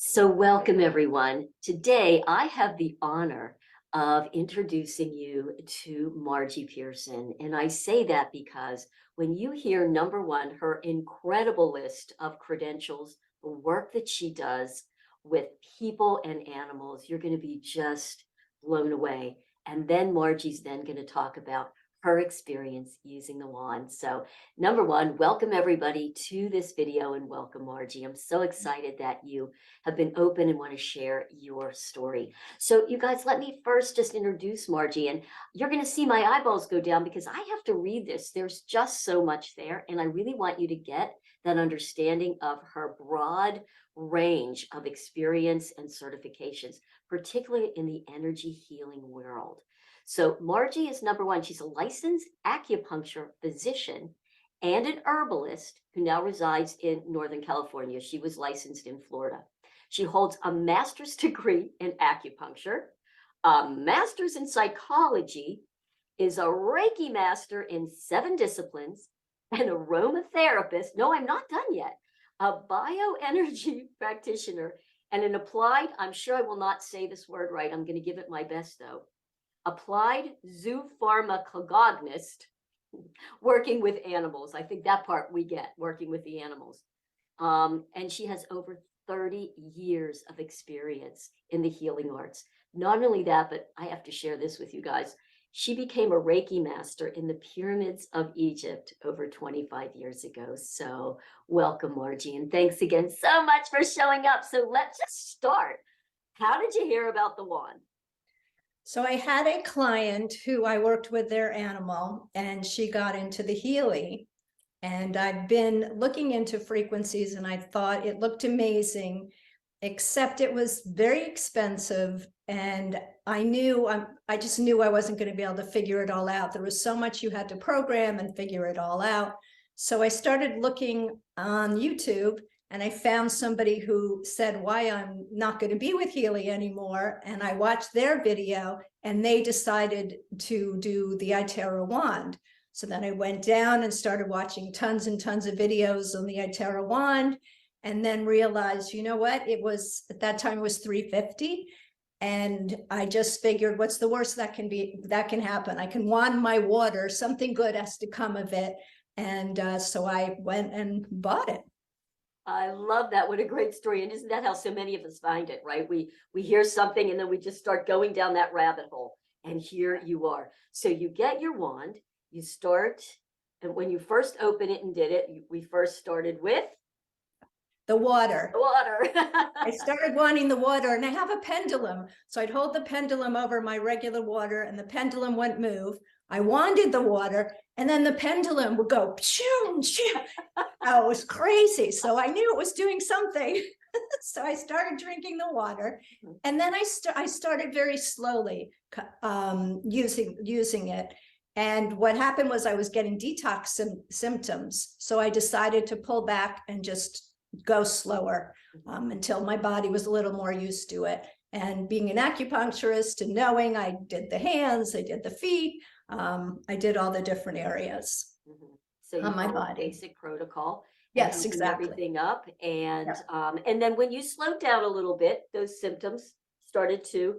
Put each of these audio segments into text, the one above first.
So welcome everyone. Today I have the honor of introducing you to Margie Pearson. And I say that because when you hear number one, her incredible list of credentials, the work that she does with people and animals, you're going to be just blown away. And then Margie's then going to talk about her experience using the wand. So number one, welcome everybody to this video and welcome Margie. I'm so excited that you have been open and want to share your story. So you guys, let me first just introduce Margie, and you're going to see my eyeballs go down because I have to read this. There's just so much there, and I really want you to get that understanding of her broad range of experience and certifications, particularly in the energy healing world. So Margie is number one. She's a licensed acupuncture physician and an herbalist who now resides in Northern California. She was licensed in Florida. She holds a master's degree in acupuncture, a master's in psychology, is a Reiki master in 7 disciplines, an aromatherapist. No, I'm not done yet. A bioenergy practitioner and an applied, I'm sure I will not say this word right. I'm going to give it my best though. Applied zoopharmacologist, working with animals. I think that part we get, working with the animals. And she has over 30 years of experience in the healing arts. Not only that, but I have to share this with you guys. She became a Reiki master in the pyramids of Egypt over 25 years ago. So welcome, Margie, and thanks again so much for showing up. So let's just start. How did you hear about the wand? So I had a client who I worked with their animal, and she got into the healing. And I've been looking into frequencies, and I thought it looked amazing, except it was very expensive. And I just knew I wasn't going to be able to figure it all out. There was so much you had to program and figure it all out. So I started looking on YouTube, and I found somebody who said why I'm not going to be with Healy anymore. And I watched their video, and they decided to do the ITERA wand. So then I went down and started watching tons and tons of videos on the ITERA wand, and then realized, you know what, it was, at that time it was $350. And I just figured, what's the worst that can happen? I can wand my water, something good has to come of it. And so I went and bought it. I love that. What a great story. And isn't that how so many of us find it, right? We hear something and then we just start going down that rabbit hole. And here you are. So you get your wand, you start, and when you first open it and did it, we first started with the water. The water. I started wanting the water, and I have a pendulum. So I'd hold the pendulum over my regular water, and the pendulum wouldn't move. I wanted the water, and then the pendulum would go, pshoo, pshoo. Oh, it was crazy. So I knew it was doing something. So I started drinking the water, and then I started very slowly using it. And what happened was I was getting detox symptoms. So I decided to pull back and just go slower until my body was a little more used to it. And being an acupuncturist and knowing, I did the hands, I did the feet, I did all the different areas so on my body. Basic protocol. Yes, exactly. Everything up, and and then when you slowed down a little bit, those symptoms started to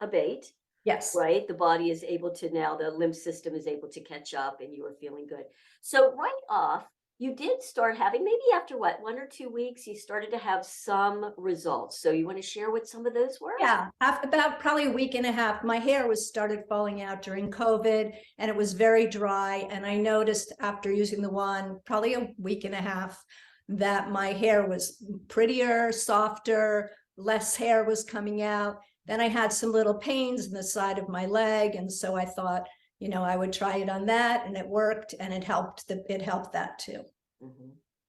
abate. Yes. Right. The body is able to now, the lymph system is able to catch up, and you are feeling good. So right off, you did start having, maybe after what, 1 or 2 weeks, you started to have some results. So you want to share what some of those were? Yeah, about probably a week and a half. My hair started falling out during COVID, and it was very dry. And I noticed after using the wand, probably a week and a half, that my hair was prettier, softer, less hair was coming out. Then I had some little pains in the side of my leg. And so I thought, you know, I would try it on that, and it worked, and it helped that too.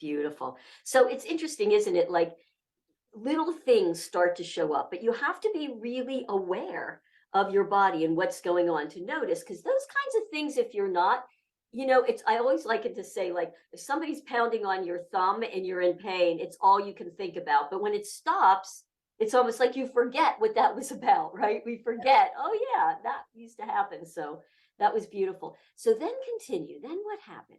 Beautiful. So it's interesting, isn't it? Like little things start to show up, but you have to be really aware of your body and what's going on to notice, because those kinds of things, if you're not, you know, I always like it to say, like, if somebody's pounding on your thumb and you're in pain, it's all you can think about. But when it stops, it's almost like you forget what that was about, right? We forget, oh yeah, that used to happen. So that was beautiful. So then continue. Then what happened?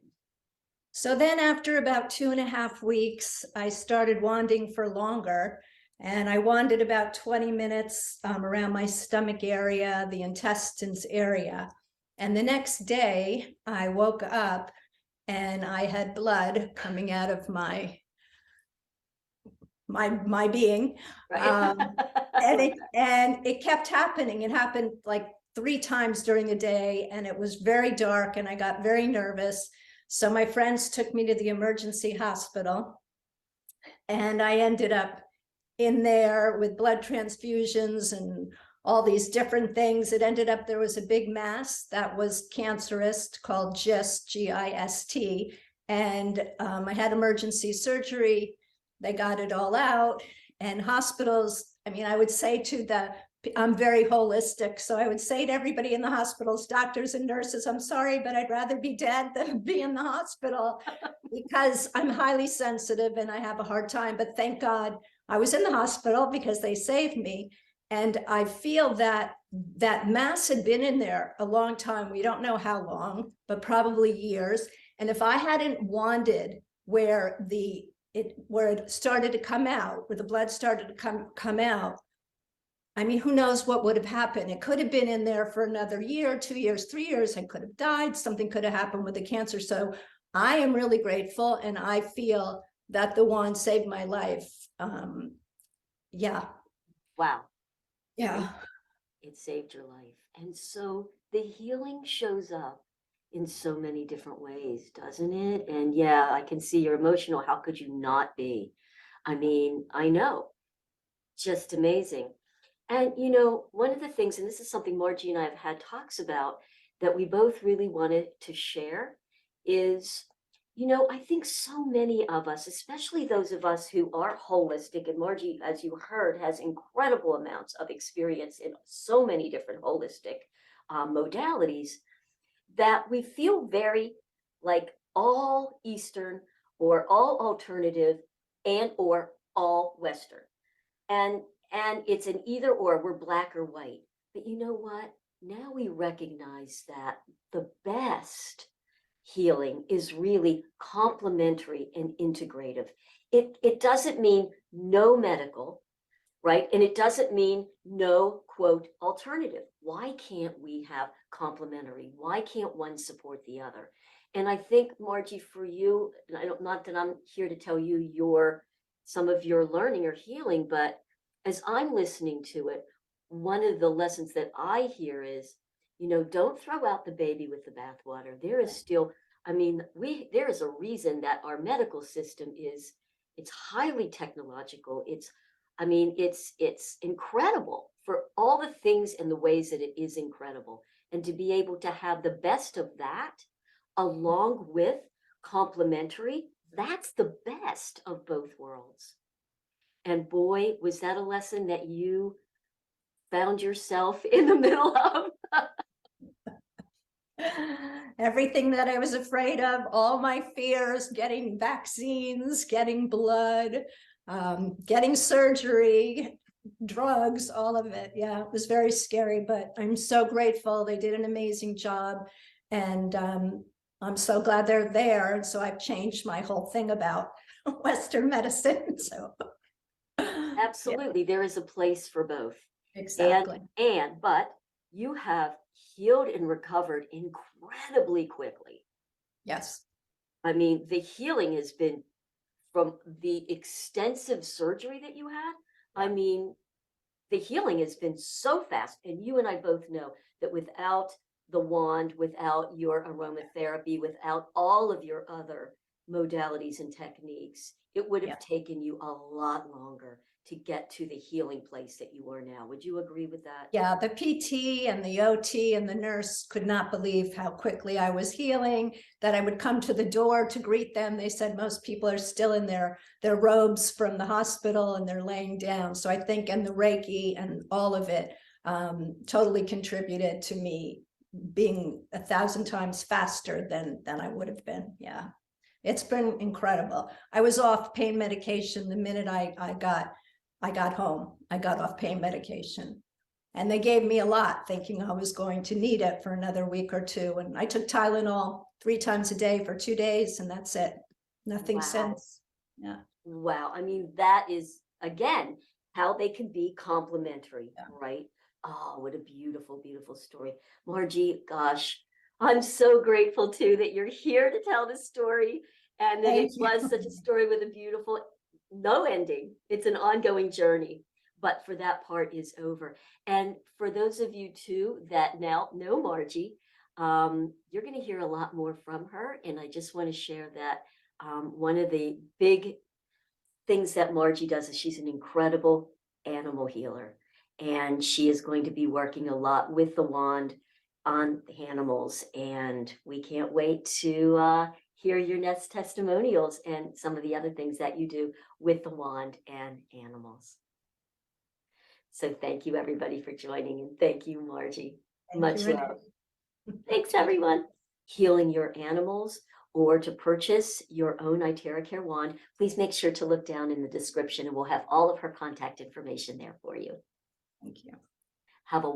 So then after about 2.5 weeks, I started wanding for longer. And I wandered about 20 minutes around my stomach area, the intestines area. And the next day I woke up and I had blood coming out of my being. Right. And it kept happening. It happened like 3 times during the day, and it was very dark, and I got very nervous. So my friends took me to the emergency hospital, and I ended up in there with blood transfusions and all these different things. It ended up there was a big mass that was cancerous called GIST, GIST, and I had emergency surgery. They got it all out. And hospitals, I mean, I would say to the, I'm very holistic, so I would say to everybody in the hospitals, doctors and nurses, I'm sorry, but I'd rather be dead than be in the hospital because I'm highly sensitive and I have a hard time. But thank God I was in the hospital because they saved me. And I feel that that mass had been in there a long time. We don't know how long, but probably years. And if I hadn't wanted where it started to come out, where the blood started to come out, I mean, who knows what would have happened? It could have been in there for another year, 2 years, 3 years. I could have died. Something could have happened with the cancer. So I am really grateful, and I feel that the wand saved my life. Yeah. Wow. Yeah. It saved your life. And so the healing shows up in so many different ways, doesn't it? And yeah, I can see you're emotional. How could you not be? I mean, I know, just amazing. And one of the things, and this is something Margie and I have had talks about that we both really wanted to share is, I think so many of us, especially those of us who are holistic, and Margie, as you heard, has incredible amounts of experience in so many different holistic modalities, that we feel very like all Eastern or all alternative and or all Western. And it's an either or, we're black or white. But you know what? Now we recognize that the best healing is really complementary and integrative. It doesn't mean no medical, right? And it doesn't mean no quote alternative. Why can't we have complementary? Why can't one support the other? And I think, Margie, for you, and not that I'm here to tell you some of your learning or healing, but as I'm listening to it, one of the lessons that I hear is, don't throw out the baby with the bathwater. There is still, I mean, there is a reason that our medical system it's highly technological. It's incredible for all the things and the ways that it is incredible. And to be able to have the best of that along with complementary, that's the best of both worlds. And boy, was that a lesson that you found yourself in the middle of. Everything that I was afraid of, all my fears, getting vaccines, getting blood, getting surgery, drugs, all of it. Yeah, it was very scary, but I'm so grateful. They did an amazing job. And I'm so glad they're there. And so I've changed my whole thing about Western medicine. So Absolutely, there is a place for both. exactly. But you have healed and recovered incredibly quickly. Yes. I mean, the healing has been from the extensive surgery that you had. I mean, the healing has been so fast. And you and I both know that without the wand, without your aromatherapy, without all of your other modalities and techniques, it would have taken you a lot longer to get to the healing place that you are now. Would you agree with that? Yeah, the PT and the OT and the nurse could not believe how quickly I was healing, that I would come to the door to greet them. They said most people are still in their robes from the hospital and they're laying down. So I think, and the Reiki and all of it totally contributed to me being 1,000 times faster than I would have been. Yeah, it's been incredible. I was off pain medication the minute I got home. I got off pain medication. And they gave me a lot, thinking I was going to need it for another week or two. And I took Tylenol 3 times a day for 2 days, and that's it. Nothing since. Yeah. Wow. I mean, that is, again, how they can be complementary, Yeah. right? Oh, what a beautiful, beautiful story. Margie, gosh, I'm so grateful too that you're here to tell this story and that it Thank you. was such a story with a beautiful no ending. It's an ongoing journey, but for that part is over. And for those of you too that now know Margie, you're going to hear a lot more from her. And I just want to share that one of the big things that Margie does is she's an incredible animal healer. And she is going to be working a lot with the wand on animals. And we can't wait to hear your next testimonials and some of the other things that you do with the wand and animals. So thank you everybody for joining, and thank you, Margie. Thank Much you, Renee. love. Thanks everyone. Healing your animals, or to purchase your own ITERACARE wand, please make sure to look down in the description and we'll have all of her contact information there for you. Thank you. Have a